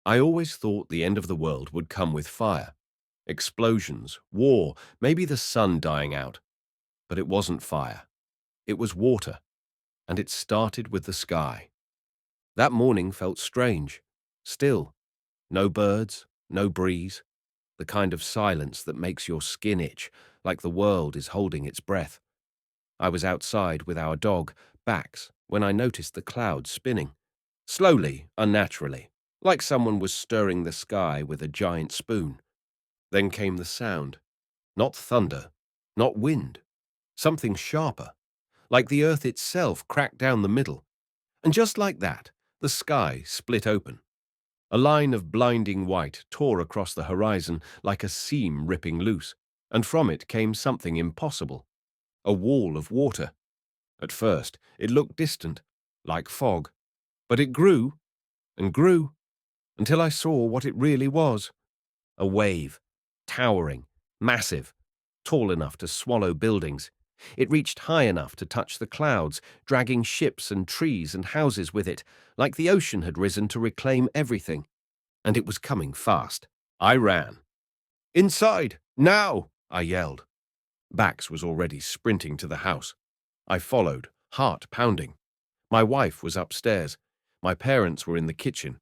I always thought the end of the world would come with fire, explosions, war, maybe the sun dying out. But it wasn't fire. It was water, and it started with the sky. That morning felt strange. Still, no birds, no breeze, the kind of silence that makes your skin itch, like the world is holding its breath. I was outside with our dog, Bax, when I noticed the clouds spinning. Slowly, unnaturally, like someone was stirring the sky with a giant spoon. Then came the sound. Not thunder, not wind. Something sharper, like the earth itself cracked down the middle. And just like that, the sky split open. A line of blinding white tore across the horizon like a seam ripping loose, and from it came something impossible. A wall of water. At first, it looked distant, like fog, but it grew and grew until I saw what it really was. A wave, towering, massive, tall enough to swallow buildings. It reached high enough to touch the clouds, dragging ships and trees and houses with it, like the ocean had risen to reclaim everything. And it was coming fast. I ran. "Inside! Now!" I yelled. Bax was already sprinting to the house. I followed, heart pounding. My wife was upstairs. My parents were in the kitchen.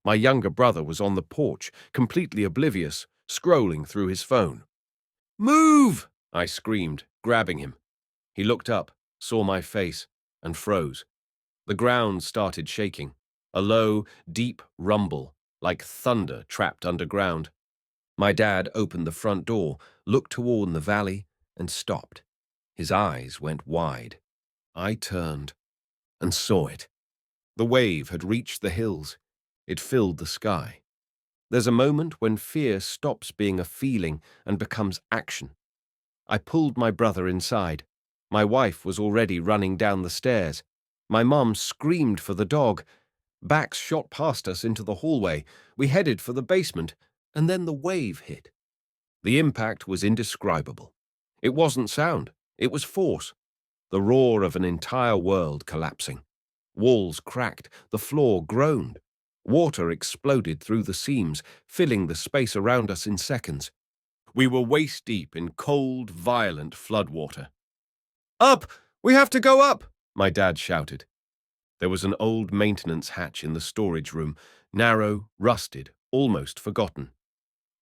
My younger brother was on the porch, completely oblivious, scrolling through his phone. "Move!" I screamed, grabbing him. He looked up, saw my face, and froze. The ground started shaking, a low, deep rumble, like thunder trapped underground. My dad opened the front door, looked toward the valley, and stopped. His eyes went wide. I turned and saw it. The wave had reached the hills. It filled the sky. There's a moment when fear stops being a feeling and becomes action. I pulled my brother inside. My wife was already running down the stairs. My mum screamed for the dog. Bax shot past us into the hallway. We headed for the basement, and then the wave hit. The impact was indescribable. It wasn't sound. It was force. The roar of an entire world collapsing. Walls cracked. The floor groaned. Water exploded through the seams, filling the space around us in seconds. We were waist-deep in cold, violent floodwater. "Up! We have to go up!" my dad shouted. There was an old maintenance hatch in the storage room, narrow, rusted, almost forgotten.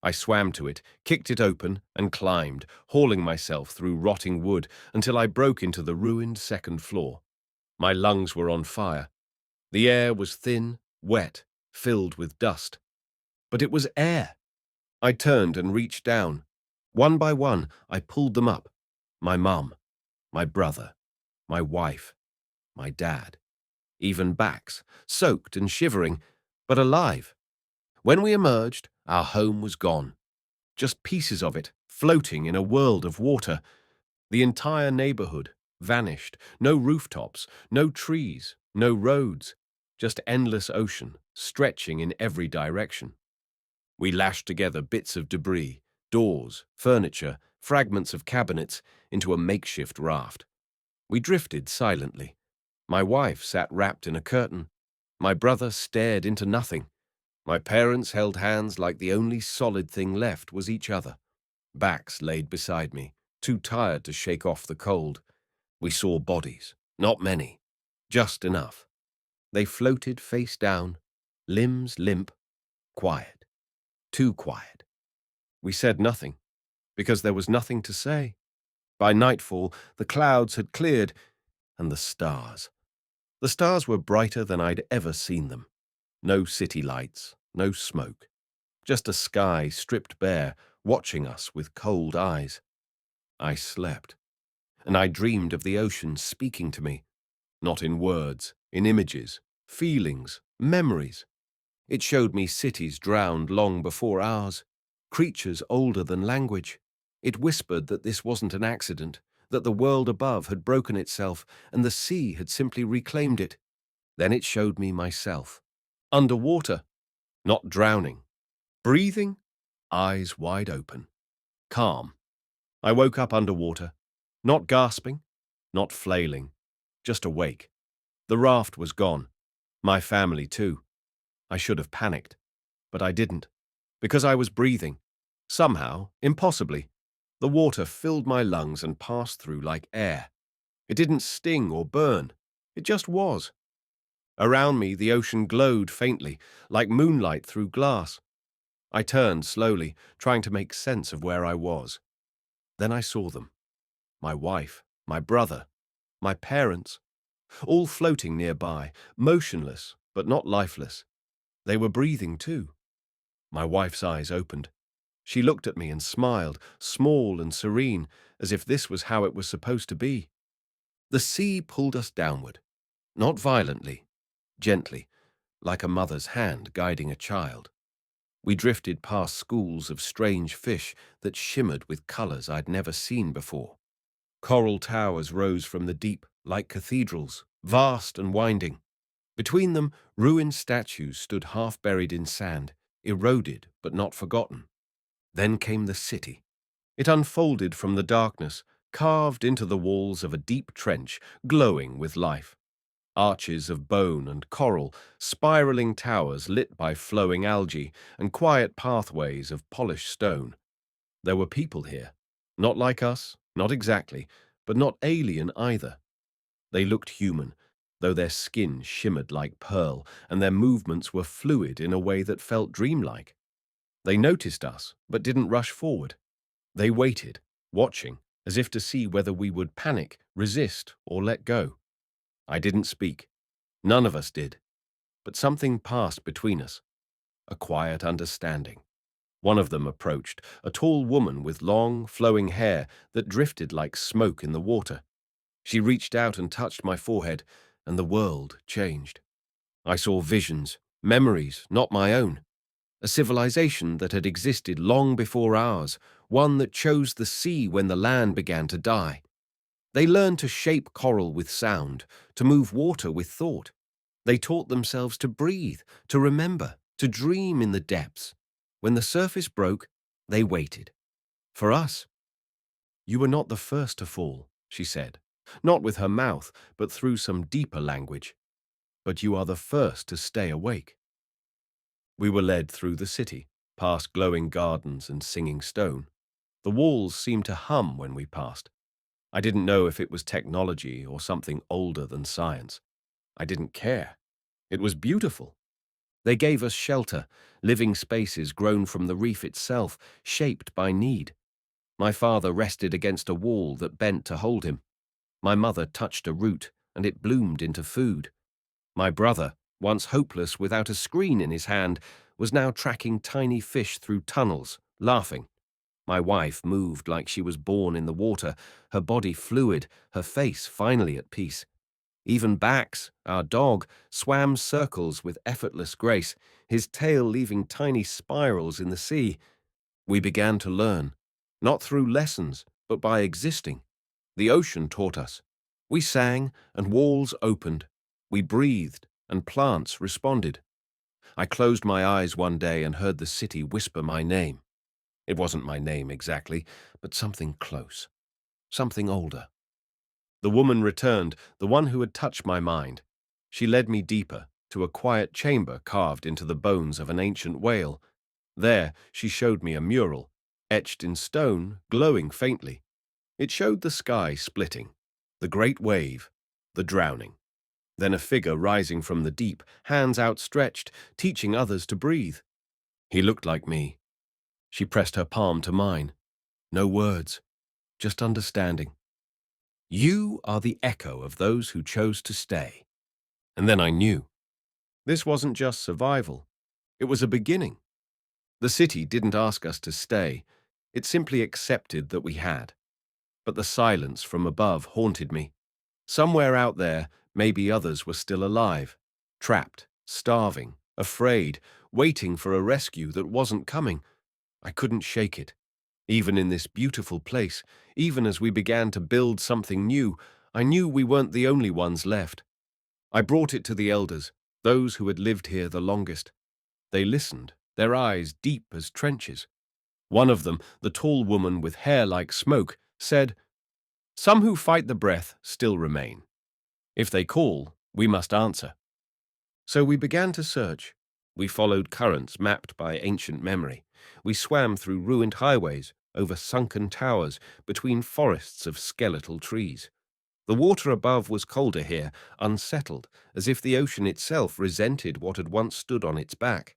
I swam to it, kicked it open, and climbed, hauling myself through rotting wood until I broke into the ruined second floor. My lungs were on fire. The air was thin, wet, filled with dust. But it was air. I turned and reached down. One by one, I pulled them up. My mum, my brother, my wife, my dad, even Bax, soaked and shivering, but alive. When we emerged, our home was gone. Just pieces of it, floating in a world of water. The entire neighborhood vanished. No rooftops, no trees, no roads, just endless ocean, stretching in every direction. We lashed together bits of debris, doors, furniture, fragments of cabinets, into a makeshift raft. We drifted silently. My wife sat wrapped in a curtain. My brother stared into nothing. My parents held hands like the only solid thing left was each other. Bax laid beside me, too tired to shake off the cold. We saw bodies, not many, just enough. They floated face down, limbs limp, quiet, too quiet. We said nothing, because there was nothing to say. By nightfall, the clouds had cleared, and the stars. The stars were brighter than I'd ever seen them. No city lights, no smoke. Just a sky stripped bare, watching us with cold eyes. I slept, and I dreamed of the ocean speaking to me, not in words, in images, feelings, memories. It showed me cities drowned long before ours, creatures older than language. It whispered that this wasn't an accident, that the world above had broken itself and the sea had simply reclaimed it. Then it showed me myself, underwater, not drowning, breathing, eyes wide open, calm. I woke up underwater, not gasping, not flailing, just awake. The raft was gone, my family too. I should have panicked, but I didn't, because I was breathing. Somehow, impossibly, the water filled my lungs and passed through like air. It didn't sting or burn. It just was. Around me, the ocean glowed faintly, like moonlight through glass. I turned slowly, trying to make sense of where I was. Then I saw them. My wife, my brother, my parents, all floating nearby, motionless, but not lifeless. They were breathing too. My wife's eyes opened. She looked at me and smiled, small and serene, as if this was how it was supposed to be. The sea pulled us downward, not violently, gently, like a mother's hand guiding a child. We drifted past schools of strange fish that shimmered with colors I'd never seen before. Coral towers rose from the deep like cathedrals, vast and winding. Between them, ruined statues stood half buried in sand, eroded but not forgotten. Then came the city. It unfolded from the darkness, carved into the walls of a deep trench, glowing with life. Arches of bone and coral, spiraling towers lit by flowing algae, and quiet pathways of polished stone. There were people here. Not like us, not exactly, but not alien either. They looked human, though their skin shimmered like pearl, and their movements were fluid in a way that felt dreamlike. They noticed us, but didn't rush forward. They waited, watching, as if to see whether we would panic, resist, or let go. I didn't speak. None of us did. But something passed between us, a quiet understanding. One of them approached, a tall woman with long, flowing hair that drifted like smoke in the water. She reached out and touched my forehead, and the world changed. I saw visions, memories, not my own. A civilization that had existed long before ours, one that chose the sea when the land began to die. They learned to shape coral with sound, to move water with thought. They taught themselves to breathe, to remember, to dream in the depths. When the surface broke, they waited. For us, you were not the first to fall, she said, not with her mouth, but through some deeper language. But you are the first to stay awake. We were led through the city, past glowing gardens and singing stone. The walls seemed to hum when we passed. I didn't know if it was technology or something older than science. I didn't care. It was beautiful. They gave us shelter, living spaces grown from the reef itself, shaped by need. My father rested against a wall that bent to hold him. My mother touched a root, and it bloomed into food. My brother, once hopeless without a screen in his hand, was now tracking tiny fish through tunnels, laughing. My wife moved like she was born in the water, her body fluid, her face finally at peace. Even Bax, our dog, swam circles with effortless grace, his tail leaving tiny spirals in the sea. We began to learn, not through lessons, but by existing. The ocean taught us. We sang, and walls opened. We breathed, and plants responded. I closed my eyes one day and heard the city whisper my name. It wasn't my name exactly, but something close, something older. The woman returned, the one who had touched my mind. She led me deeper, to a quiet chamber carved into the bones of an ancient whale. There, she showed me a mural, etched in stone, glowing faintly. It showed the sky splitting, the great wave, the drowning. Then a figure rising from the deep, hands outstretched, teaching others to breathe. He looked like me. She pressed her palm to mine. No words, just understanding. You are the echo of those who chose to stay. And then I knew. This wasn't just survival. It was a beginning. The city didn't ask us to stay. It simply accepted that we had. But the silence from above haunted me. Somewhere out there, maybe others were still alive, trapped, starving, afraid, waiting for a rescue that wasn't coming. I couldn't shake it. Even in this beautiful place, even as we began to build something new, I knew we weren't the only ones left. I brought it to the elders, those who had lived here the longest. They listened, their eyes deep as trenches. One of them, the tall woman with hair like smoke, said, "Some who fight the breath still remain. If they call, we must answer." So we began to search. We followed currents mapped by ancient memory. We swam through ruined highways, over sunken towers, between forests of skeletal trees. The water above was colder here, unsettled, as if the ocean itself resented what had once stood on its back.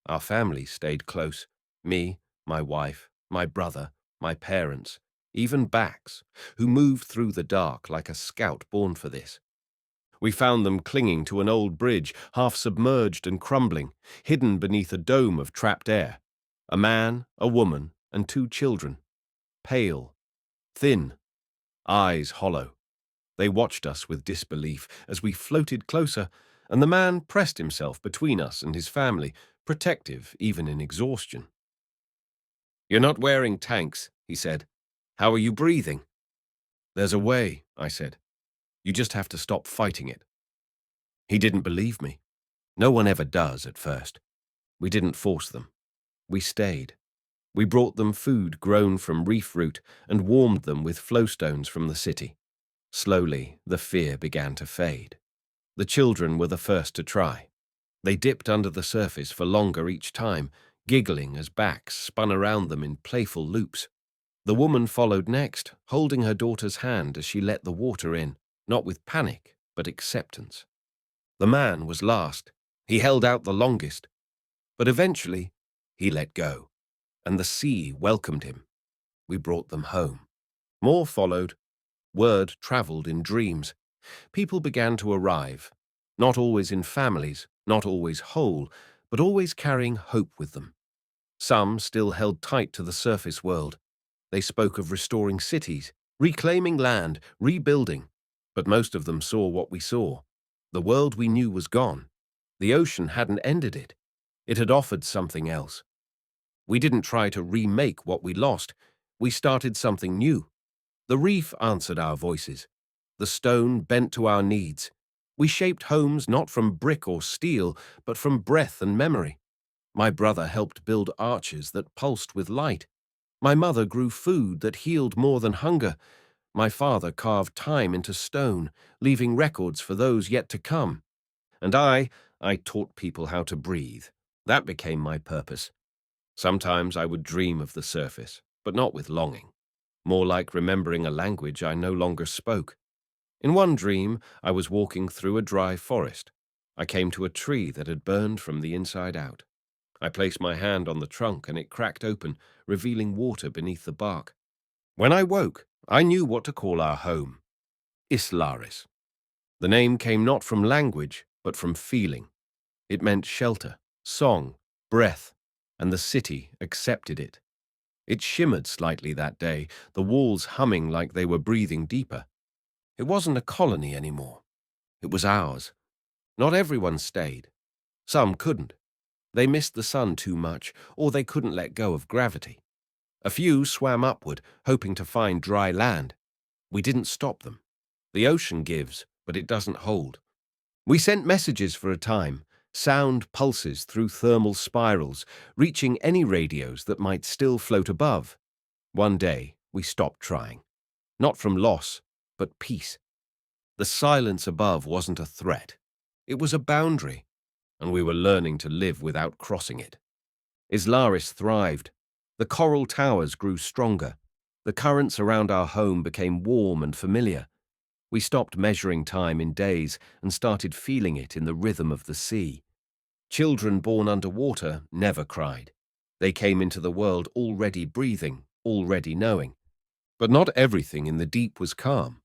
Our family stayed close. Me, my wife, my brother, my parents, even Bax, who moved through the dark like a scout born for this. We found them clinging to an old bridge, half submerged and crumbling, hidden beneath a dome of trapped air. A man, a woman, and two children. Pale, thin, eyes hollow. They watched us with disbelief as we floated closer, and the man pressed himself between us and his family, protective even in exhaustion. "You're not wearing tanks," he said. "How are you breathing?" "There's a way," I said. "You just have to stop fighting it." He didn't believe me. No one ever does at first. We didn't force them. We stayed. We brought them food grown from reef root and warmed them with flowstones from the city. Slowly, the fear began to fade. The children were the first to try. They dipped under the surface for longer each time, giggling as backs spun around them in playful loops. The woman followed next, holding her daughter's hand as she let the water in, not with panic, but acceptance. The man was last. He held out the longest. But eventually, he let go, and the sea welcomed him. We brought them home. More followed. Word traveled in dreams. People began to arrive, not always in families, not always whole, but always carrying hope with them. Some still held tight to the surface world. They spoke of restoring cities, reclaiming land, rebuilding. But most of them saw what we saw. The world we knew was gone. The ocean hadn't ended it. It had offered something else. We didn't try to remake what we lost. We started something new. The reef answered our voices. The stone bent to our needs. We shaped homes not from brick or steel, but from breath and memory. My brother helped build arches that pulsed with light. My mother grew food that healed more than hunger. My father carved time into stone, leaving records for those yet to come. And I taught people how to breathe. That became my purpose. Sometimes I would dream of the surface, but not with longing. More like remembering a language I no longer spoke. In one dream, I was walking through a dry forest. I came to a tree that had burned from the inside out. I placed my hand on the trunk and it cracked open, revealing water beneath the bark. When I woke, I knew what to call our home. Islaris. The name came not from language, but from feeling. It meant shelter, song, breath, and the city accepted it. It shimmered slightly that day, the walls humming like they were breathing deeper. It wasn't a colony anymore. It was ours. Not everyone stayed. Some couldn't. They missed the sun too much, or they couldn't let go of gravity. A few swam upward, hoping to find dry land. We didn't stop them. The ocean gives, but it doesn't hold. We sent messages for a time, sound pulses through thermal spirals, reaching any radios that might still float above. One day, we stopped trying. Not from loss, but peace. The silence above wasn't a threat. It was a boundary, and we were learning to live without crossing it. Islaris thrived. The coral towers grew stronger. The currents around our home became warm and familiar. We stopped measuring time in days and started feeling it in the rhythm of the sea. Children born underwater never cried. They came into the world already breathing, already knowing. But not everything in the deep was calm.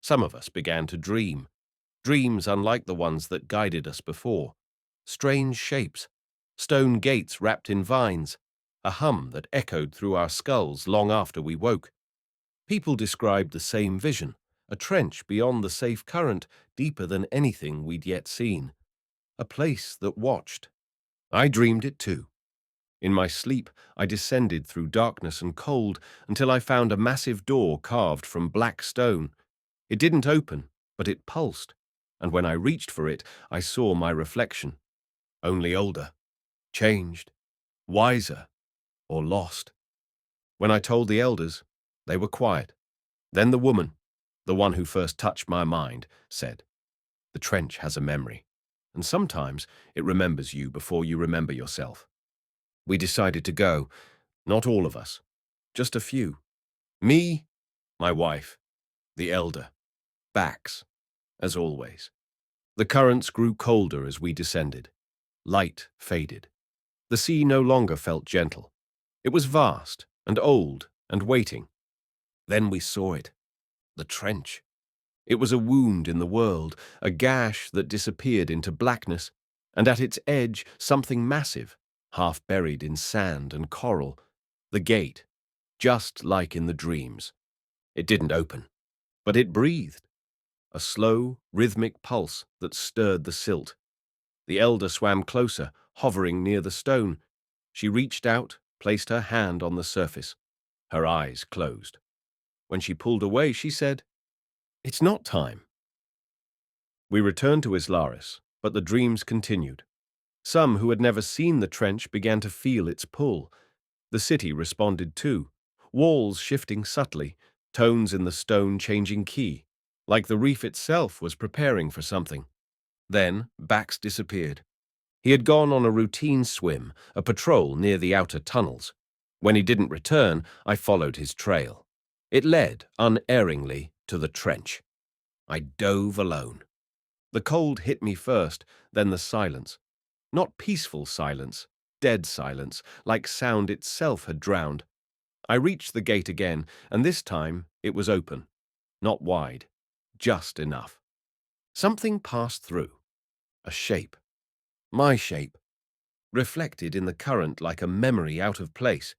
Some of us began to dream, dreams unlike the ones that guided us before. Strange shapes, stone gates wrapped in vines, a hum that echoed through our skulls long after we woke. People described the same vision, a trench beyond the safe current, deeper than anything we'd yet seen. A place that watched. I dreamed it too. In my sleep, I descended through darkness and cold until I found a massive door carved from black stone. It didn't open, but it pulsed, and when I reached for it, I saw my reflection. Only older, changed, wiser, or lost. When I told the elders, they were quiet. Then the woman, the one who first touched my mind, said, "The trench has a memory. and sometimes it remembers you before you remember yourself. We decided to go, not all of us, just a few. Me, my wife, the elder, Bax, as always. The currents grew colder as we descended. Light faded. The sea no longer felt gentle. It was vast and old and waiting. Then we saw it, the trench. It was a wound in the world, a gash that disappeared into blackness, and at its edge something massive, half buried in sand and coral. The gate, just like in the dreams. It didn't open, but it breathed. A slow, rhythmic pulse that stirred the silt. The elder swam closer, hovering near the stone. She reached out, placed her hand on the surface. Her eyes closed. When she pulled away, she said, "It's not time." We returned to Islaris, but the dreams continued. Some who had never seen the trench began to feel its pull. The city responded too, walls shifting subtly, tones in the stone changing key, like the reef itself was preparing for something. Then Bax disappeared. He had gone on a routine swim, a patrol near the outer tunnels. When he didn't return, I followed his trail. It led, unerringly, to the trench. I dove alone. The cold hit me first, then the silence. Not peaceful silence, dead silence, like sound itself had drowned. I reached the gate again, and this time it was open. Not wide, just enough. Something passed through. A shape. My shape. Reflected in the current like a memory out of place.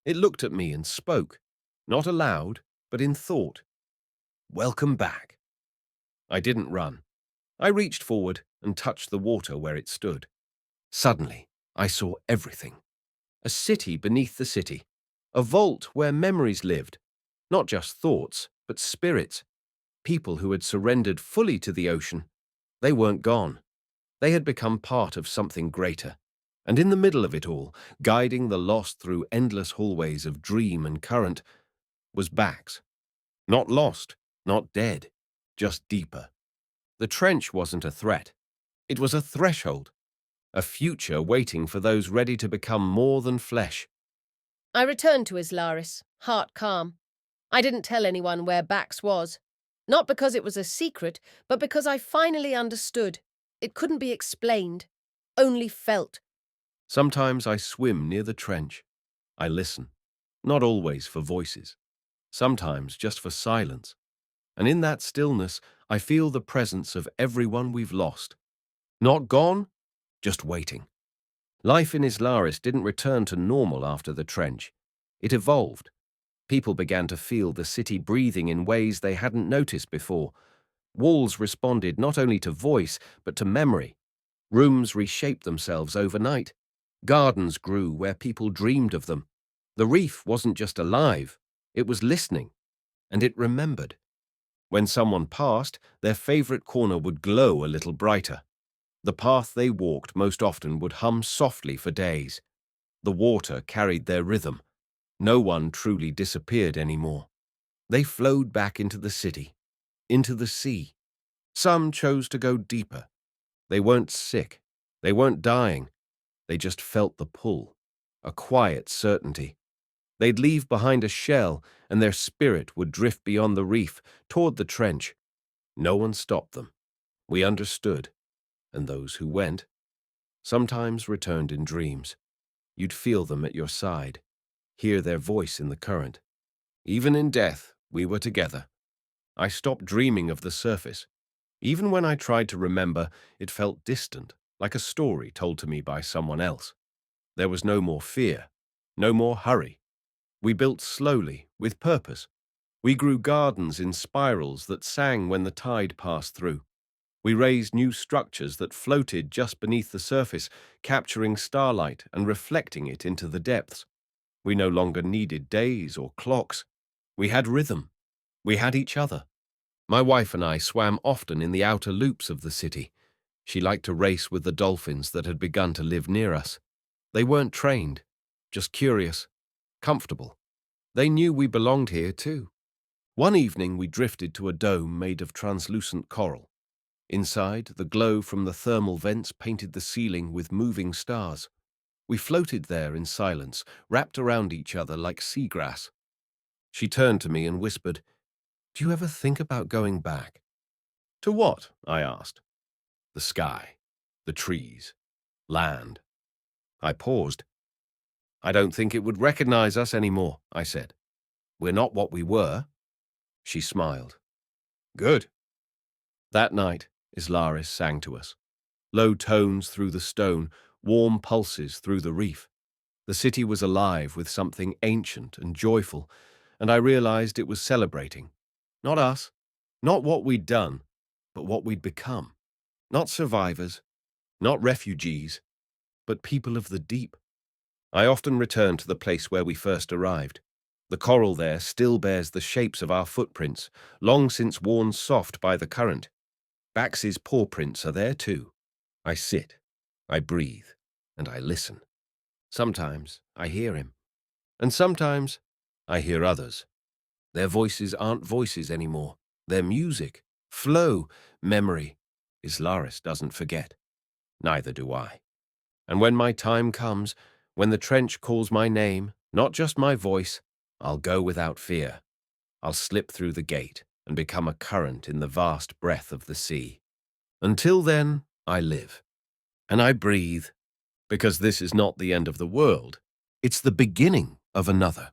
It looked at me and spoke, not aloud, but in thought. "Welcome back." I didn't run. I reached forward and touched the water where it stood. Suddenly, I saw everything. A city beneath the city. A vault where memories lived. Not just thoughts, but spirits. People who had surrendered fully to the ocean. They weren't gone. They had become part of something greater. And in the middle of it all, guiding the lost through endless hallways of dream and current, was Bax. Not lost, not dead, just deeper. The trench wasn't a threat. It was a threshold. A future waiting for those ready to become more than flesh. I returned to Islaris, heart calm. I didn't tell anyone where Bax was. Not because it was a secret, but because I finally understood. It couldn't be explained, only felt. Sometimes I swim near the trench. I listen, not always for voices, sometimes just for silence. And in that stillness, I feel the presence of everyone we've lost. Not gone, just waiting. Life in Islaris didn't return to normal after the trench. It evolved. People began to feel the city breathing in ways they hadn't noticed before. Walls responded not only to voice, but to memory. Rooms reshaped themselves overnight. Gardens grew where people dreamed of them. The reef wasn't just alive, it was listening, and it remembered. When someone passed, their favorite corner would glow a little brighter. The path they walked most often would hum softly for days. The water carried their rhythm. No one truly disappeared anymore. They flowed back into the city, into the sea. Some chose to go deeper. They weren't sick. They weren't dying. They just felt the pull, a quiet certainty. They'd leave behind a shell, and their spirit would drift beyond the reef, toward the trench. No one stopped them. We understood. And those who went, sometimes returned in dreams. You'd feel them at your side, hear their voice in the current. Even in death, we were together. I stopped dreaming of the surface. Even when I tried to remember, it felt distant, like a story told to me by someone else. There was no more fear, no more hurry. We built slowly, with purpose. We grew gardens in spirals that sang when the tide passed through. We raised new structures that floated just beneath the surface, capturing starlight and reflecting it into the depths. We no longer needed days or clocks. We had rhythm. We had each other. My wife and I swam often in the outer loops of the city. She liked to race with the dolphins that had begun to live near us. They weren't trained, just curious, comfortable. They knew we belonged here too. One evening we drifted to a dome made of translucent coral. Inside, the glow from the thermal vents painted the ceiling with moving stars. We floated there in silence, wrapped around each other like seagrass. She turned to me and whispered, "Do you ever think about going back?" "To what?" I asked. "The sky, the trees, land." I paused. "I don't think it would recognize us anymore," I said. "We're not what we were." She smiled. "Good." That night, Islaris sang to us. Low tones through the stone, warm pulses through the reef. The city was alive with something ancient and joyful, and I realized it was celebrating. Not us, not what we'd done, but what we'd become. Not survivors, not refugees, but people of the deep. I often return to the place where we first arrived. The coral there still bears the shapes of our footprints, long since worn soft by the current. Bax's paw prints are there too. I sit, I breathe, and I listen. Sometimes I hear him, and sometimes I hear others. Their voices aren't voices anymore. They're music, flow, memory. Islaris doesn't forget. Neither do I. And when my time comes, when the trench calls my name, not just my voice, I'll go without fear. I'll slip through the gate and become a current in the vast breath of the sea. Until then, I live. And I breathe, because this is not the end of the world. It's the beginning of another.